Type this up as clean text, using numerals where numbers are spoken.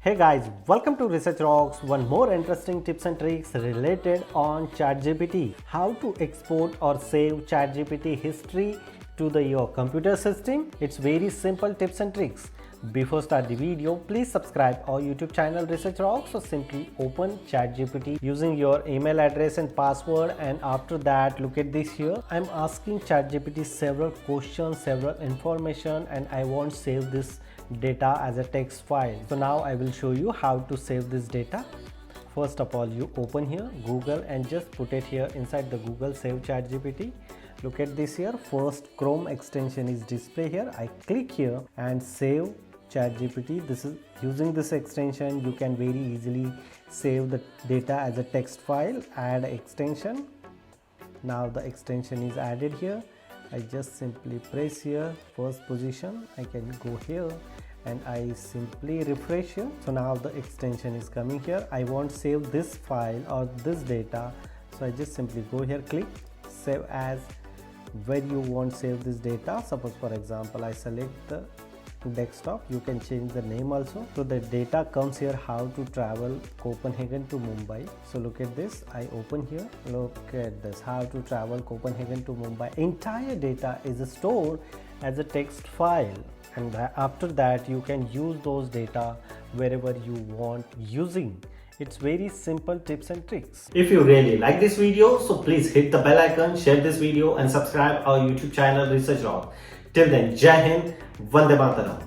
Hey guys, welcome to Research Rocks. One more interesting tips and tricks related on ChatGPT. How to export or save ChatGPT history to your computer system. It's very simple tips and tricks. Before start the video, please subscribe our YouTube channel Research Rocks. So simply open ChatGPT using your email address and password, and after that look at this here. I'm asking ChatGPT several questions, several information, and I want to save this data as a text file. So now I will show you how to save this data. First of all, you open here Google and just put it here inside the Google Save ChatGPT. Look at this here. First Chrome extension is display here. I click here and save ChatGPT. This is using this extension you can very easily save the data as a text file. Add extension. Now the extension is added here. I just simply press here first position. I can go here and I simply refresh here. So now the extension is coming here. I want to save this file or this data, so I just simply go here, click save as. Where you want to save this data, suppose for example I select the desktop, you can change the name also. So the data comes here, how to travel Copenhagen to Mumbai. So look at this, I open here, look at this, how to travel Copenhagen to Mumbai. Entire data is stored as a text file, and after that you can use those data wherever you want using. It's very simple tips and tricks. If you really like this video, so please hit the bell icon, share this video and subscribe our YouTube channel Research Rock. Till then, Jai Hind, Vande Mataram.